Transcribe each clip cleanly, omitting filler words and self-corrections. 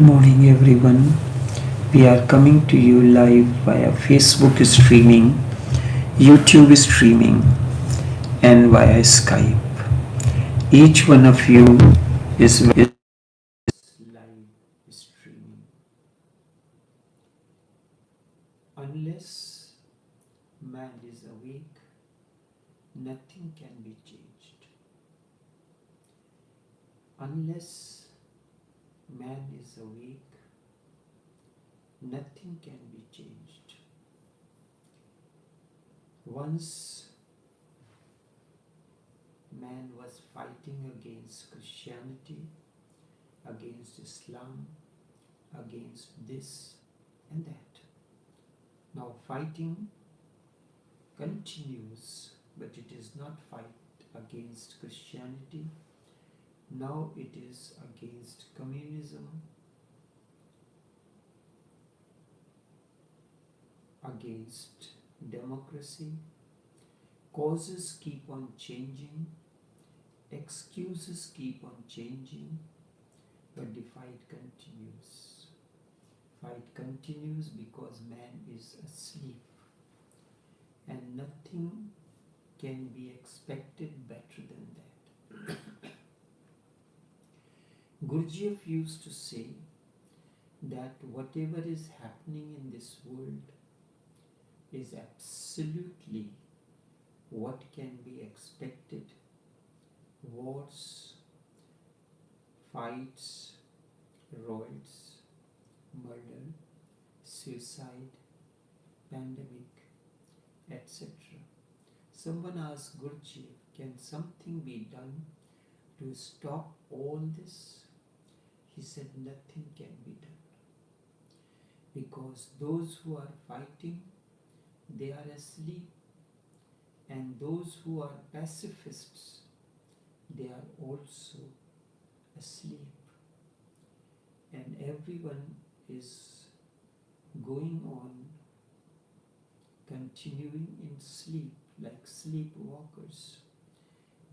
morning, everyone. We are coming to you live via Facebook streaming, YouTube streaming, and via Skype. Each one of you is live streaming. Unless man is awake, nothing can be changed. Unless man is awake, nothing can be changed. Once man was fighting against Christianity, against Islam, against this and that. Now fighting continues, but it is not fight against Christianity. Now it is against communism, against democracy. Causes keep on changing, excuses keep on changing, but the fight continues. Fight continues because man is asleep, and nothing can be expected better than that. Gurdjieff used to say that whatever is happening in this world is absolutely what can be expected. Wars, fights, riots, murder, suicide, pandemic, etc. Someone asked Gurdjieff, can something be done to stop all this? He said nothing can be done, because those who are fighting, they are asleep, and those who are pacifists, they are also asleep, and everyone is going on continuing in sleep like sleepwalkers.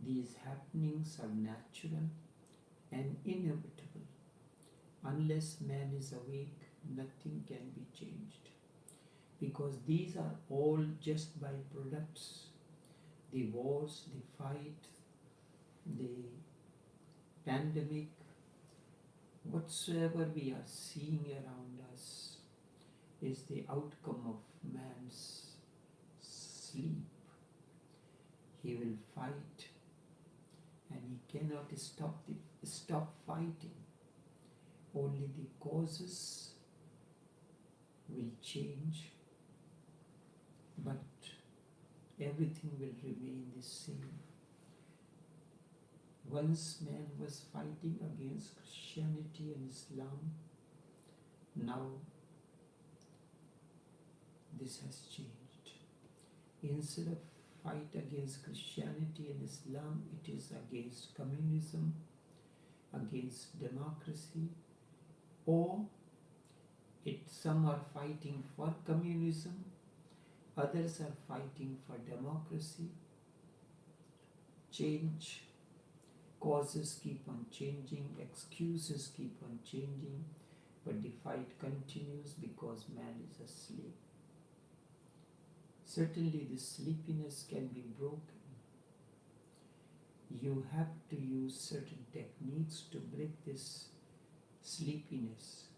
These happenings are natural and inevitable. Unless man is awake, nothing can be changed, because these are all just byproducts. The wars, the fight, the pandemic, whatsoever we are seeing around us is the outcome of man's sleep. He will fight, and he cannot stop fighting. Only the causes will change, but everything will remain the same. Once man was fighting against Christianity and Islam, now this has changed. Instead of fight against Christianity and Islam, it is against communism, against democracy, or some are fighting for communism, others are fighting for democracy. Change, causes keep on changing, excuses keep on changing, but the fight continues because man is asleep. Certainly the sleepiness can be broken. You have to use certain techniques to break this sleepiness.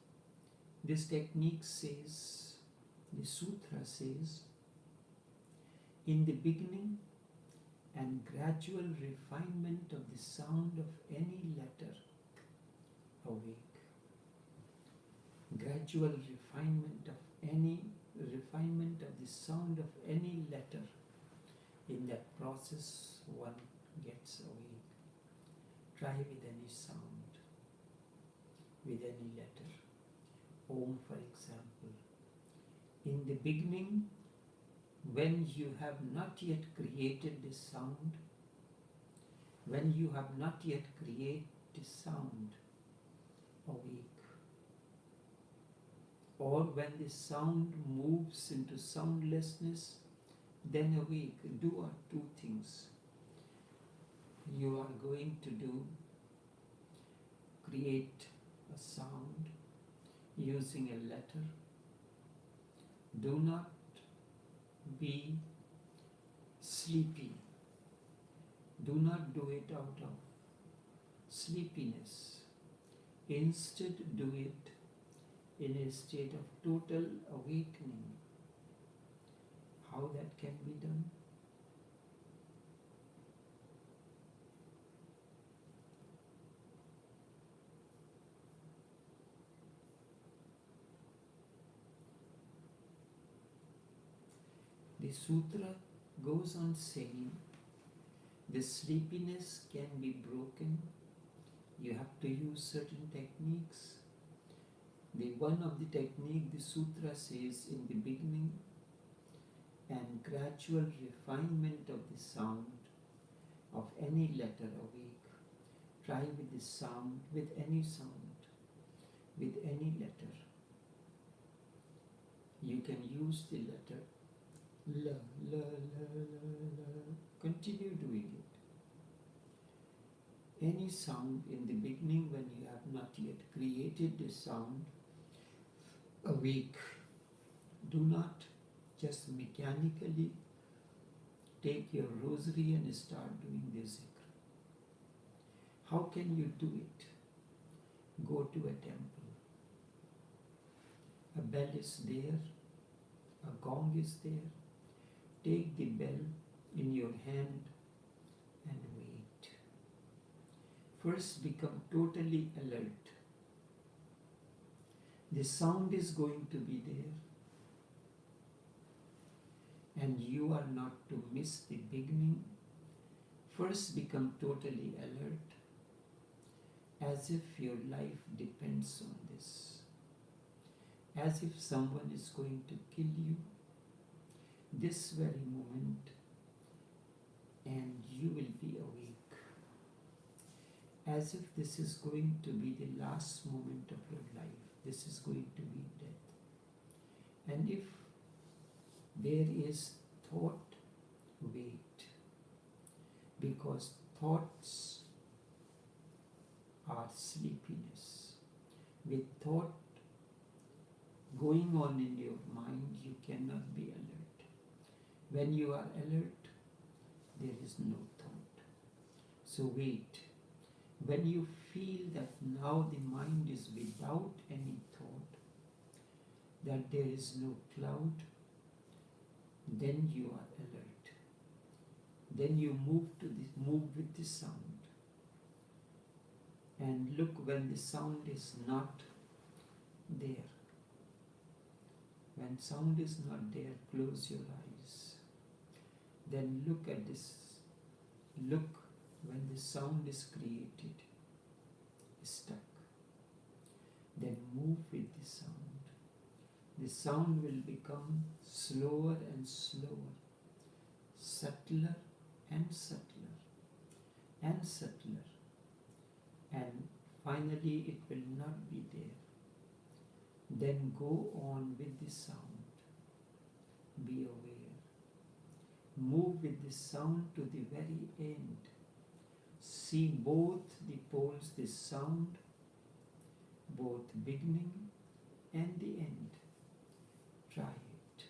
This technique says, the sutra says, in the beginning and gradual refinement of the sound of any letter, awake. Gradual refinement of the sound of any letter. In that process, one gets awake. Try with any sound, with any letter. Om, for example. In the beginning, when you have not yet created the sound, awake. Or when the sound moves into soundlessness, then awake. Do two things. You are going to create a sound using a letter. Do not be sleepy. Do not do it out of sleepiness. Instead, do it in a state of total awakening. How that can be done? The sutra goes on saying, the sleepiness can be broken. You have to use certain techniques. The one of the technique the sutra says in the beginning, and gradual refinement of the sound of any letter awake. Try with the sound, with any sound, with any letter. You can use the letter la, la, la, la, la. Continue doing it. Any sound in the beginning when you have not yet created the sound, awake. Do not just mechanically take your rosary and start doing the zikr. How can you do it? Go to a temple. A bell is there, a gong is there. Take the bell in your hand and wait. First, become totally alert. The sound is going to be there, and you are not to miss the beginning. First, become totally alert, as if your life depends on this, as if someone is going to kill you this very moment, and you will be awake, as if this is going to be the last moment of your life. This is going to be death. And if there is thought, wait, because thoughts are sleepiness. With thought going on in your mind, you cannot be alert. When you are alert, there is no thought. So wait. When you feel that now the mind is without any thought, that there is no cloud, then you are alert. Then you move with the sound. And look when the sound is not there. When sound is not there, close your eyes. Then look at this. Look when the sound is created, stuck. Then move with the sound. The sound will become slower and slower, subtler and subtler, and subtler. And finally it will not be there. Then go on with the sound. Be aware. Move with the sound to the very end. See both the poles, the sound, both beginning and the end. Try it.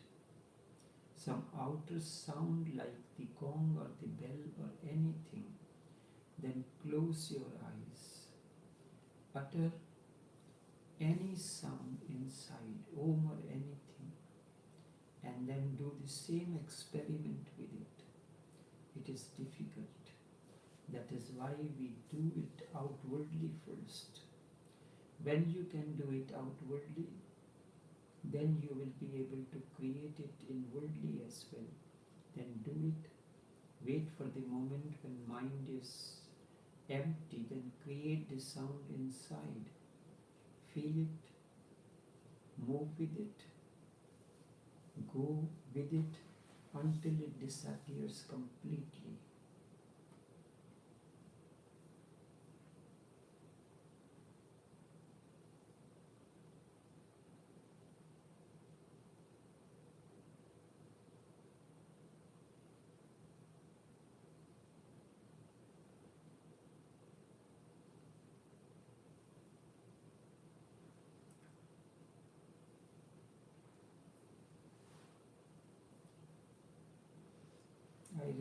Some outer sound like the gong or the bell or anything. Then close your eyes. Utter any sound inside, Om or anything, and then do the same experiment with it. It is difficult. That is why we do it outwardly first. When you can do it outwardly, then you will be able to create it inwardly as well. Then do it. Wait for the moment when mind is empty, then create the sound inside. Feel it, move with it, go with it until it disappears completely.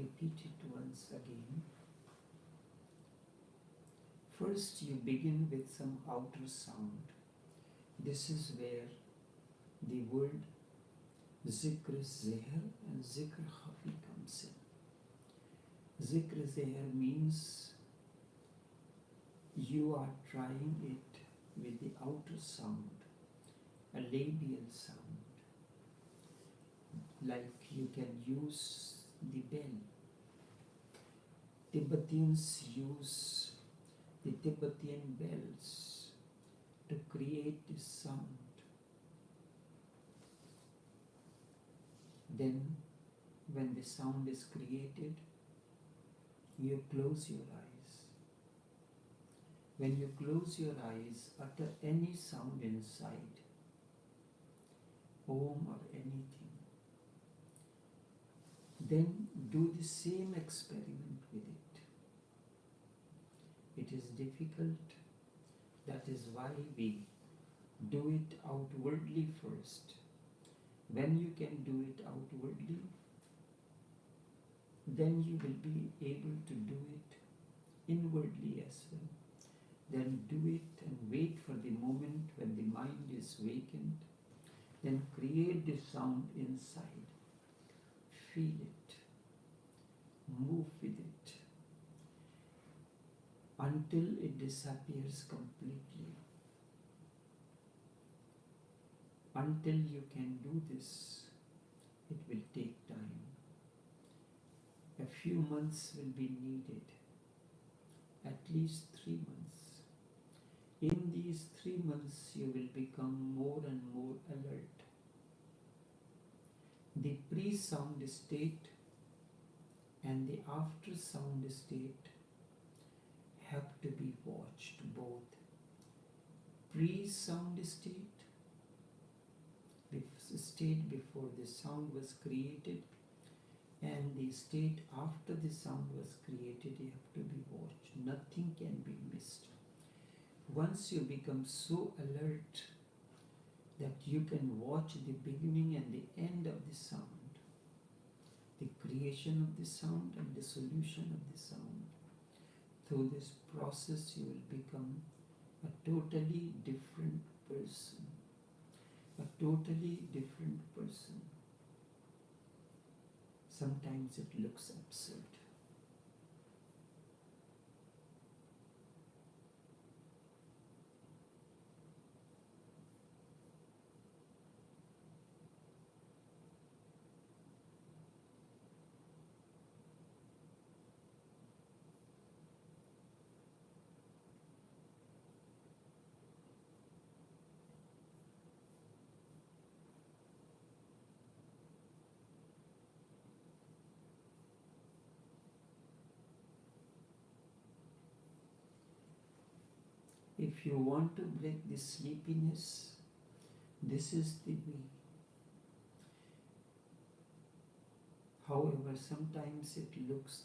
repeat it once again. First, you begin with some outer sound. This is where the word zikr zeher and zikr khafi comes in. Zikr zeher means you are trying it with the outer sound, a labial sound, like you can use the bell. Tibetans use the Tibetan bells to create this sound. Then, when the sound is created, you close your eyes. When you close your eyes, utter any sound inside, Om or anything. Then do the same experiment with it. It is difficult. That is why we do it outwardly first. When you can do it outwardly, then you will be able to do it inwardly as well. Then do it and wait for the moment when the mind is vacant. Then create the sound inside. Feel it. Move with it until it disappears completely. Until you can do this, it will take time. A few months will be needed, at least 3 months. In these 3 months, you will become more and more alert. The pre-sound state and the after-sound state have to be watched both. Pre-sound state, the state before the sound was created, and the state after the sound was created, you have to be watched. Nothing can be missed. Once you become so alert that you can watch the beginning and the end of the sound, the creation of the sound and the solution of the sound, through this process you will become a totally different person. A totally different person. Sometimes it looks absurd. If you want to break this sleepiness, this is the way. However, sometimes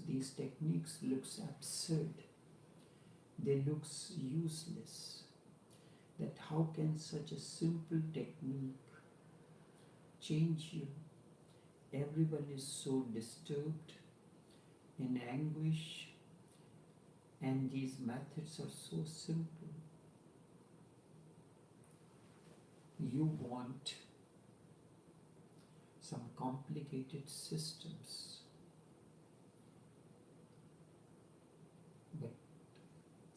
these techniques looks absurd. They looks useless. That how can such a simple technique change you? Everyone is so disturbed, in anguish, and these methods are so simple. You want some complicated systems, but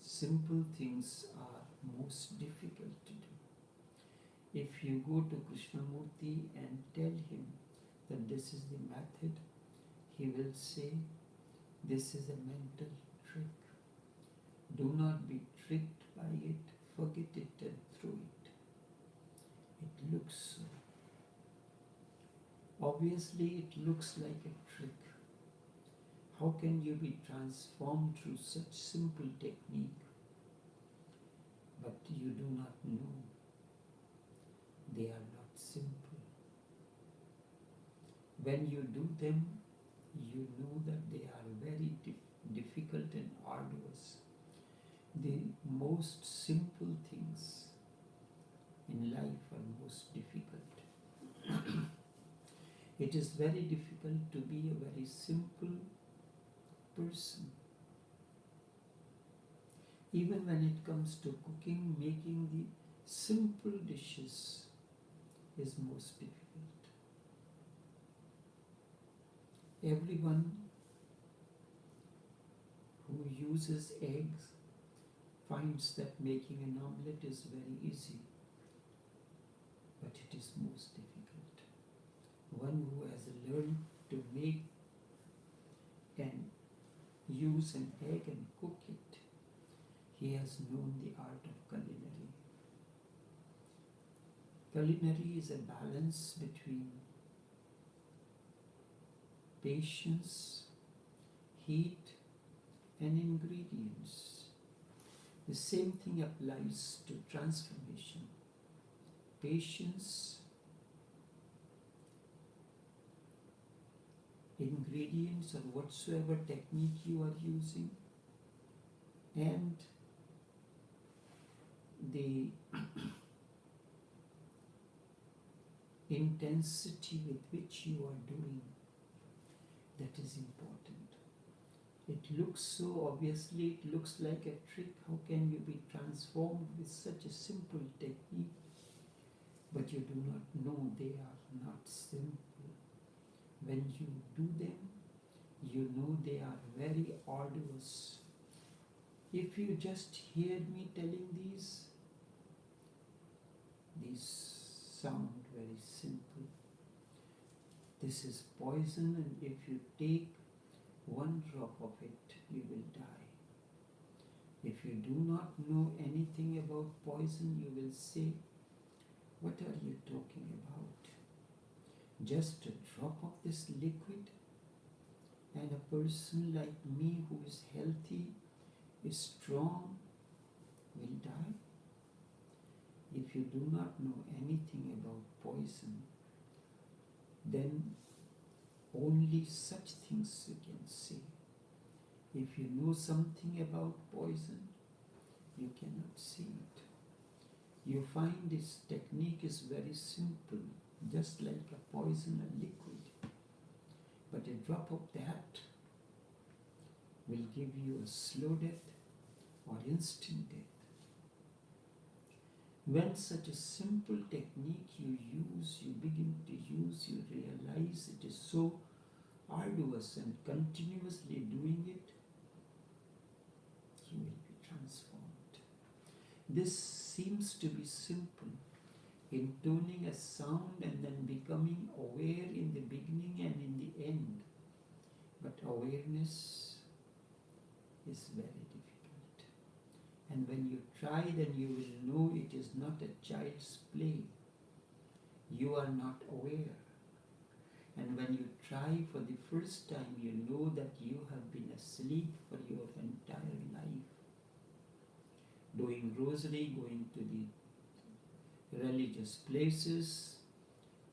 simple things are most difficult to do. If you go to Krishnamurti and tell him that this is the method, he will say, this is a mental trick. Do not be tricked by it, forget it and throw it. It looks so. Obviously, it looks like a trick. How can you be transformed through such simple technique? But you do not know. They are not simple. When you do them, you know that they are very difficult and arduous. The most simple things in life are most difficult. It is very difficult to be a very simple person. Even when it comes to cooking, making the simple dishes is most difficult. Everyone who uses eggs finds that making an omelette is very easy, but it is most difficult. One who has learned to make and use an egg and cook it, he has known the art of culinary. Culinary is a balance between patience, heat, and ingredients. The same thing applies to transformation. Patience, ingredients, or whatsoever technique you are using, and the intensity with which you are doing, that is important. It looks so, obviously it looks like a trick. How can you be transformed with such a simple technique? But you do not know they are not simple. When you do them, you know they are very arduous. If you just hear me telling these sound very simple. This is poison, and if you take one drop of it, you will die. If you do not know anything about poison, you will say, what are you talking about? Just a drop of this liquid, and a person like me who is healthy, is strong, will die? If you do not know anything about poison, then only such things you can say. If you know something about poison, you cannot say it. You find this technique is very simple, just like a poison, a liquid. But a drop of that will give you a slow death or instant death. When such a simple technique you begin to use, you realize it is so arduous, and continuously doing it, you will be transformed. This seems to be simple, intoning a sound and then becoming aware in the beginning and in the end. But awareness is very difficult. And when you try, then you will know it is not a child's play. You are not aware. And when you try for the first time, you know that you have been asleep for your entire life. Doing rosary, going to the religious places,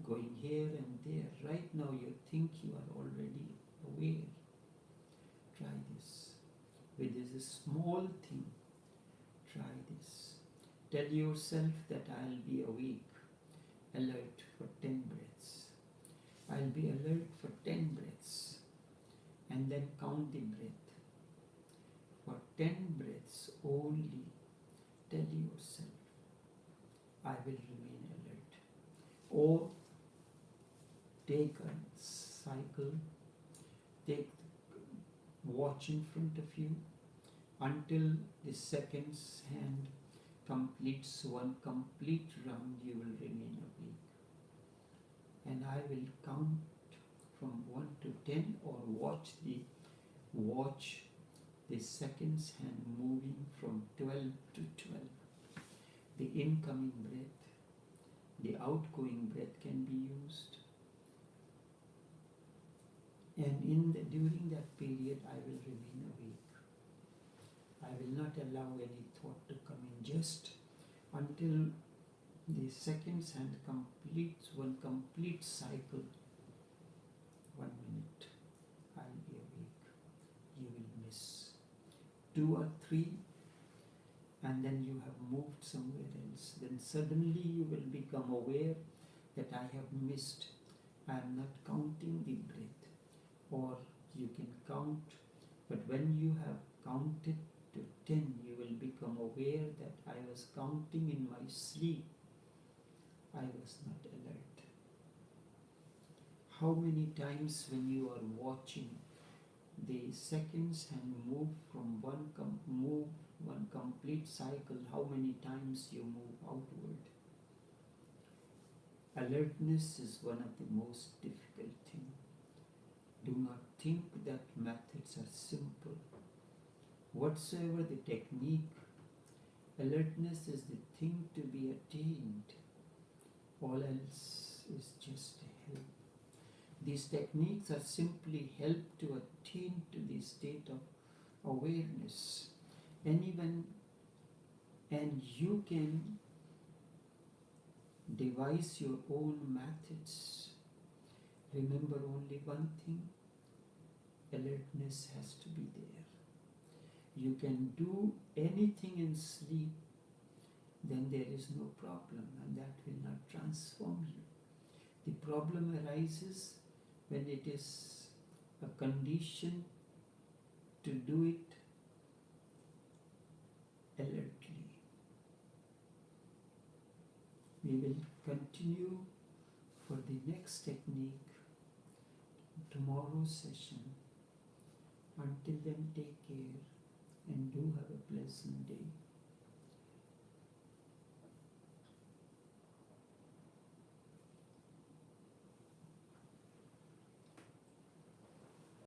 going here and there. Right now you think you are already aware. Try this. With this small thing, try this. Tell yourself that I'll be awake, alert for 10 breaths. I'll be alert for 10 breaths. And then count the breath. For 10 breaths only, tell yourself, I will remain alert. Or take a cycle, take the watch in front of you until the seconds hand completes one complete round, you will remain awake. And I will count from 1 to 10, or watch the seconds hand moving from 12 to 12. The incoming breath, the outgoing breath can be used. And during that period, I will remain awake. I will not allow any thought to come in, just until the seconds hand completes one complete cycle. 1 minute, I'll be awake. You will miss 2 or 3, and then you have moved somewhere else. Then suddenly you will become aware that I have missed. I am not counting the breath. Or you can count But when you have counted to 10, you will become aware that I was counting in my sleep. I was not alert. How many times when you are watching the seconds and move from one complete cycle, how many times you move outward? Alertness is one of the most difficult things. Do not think that methods are simple. Whatsoever the technique, alertness is the thing to be attained. All else is just a help. These techniques are simply help to attain to the state of awareness. And you can devise your own methods. Remember only one thing, alertness has to be there. You can do anything in sleep, then there is no problem, and that will not transform you. The problem arises when it is a condition to do it alertly. We will continue for the next technique tomorrow's session. Until then, take care and do have a pleasant day.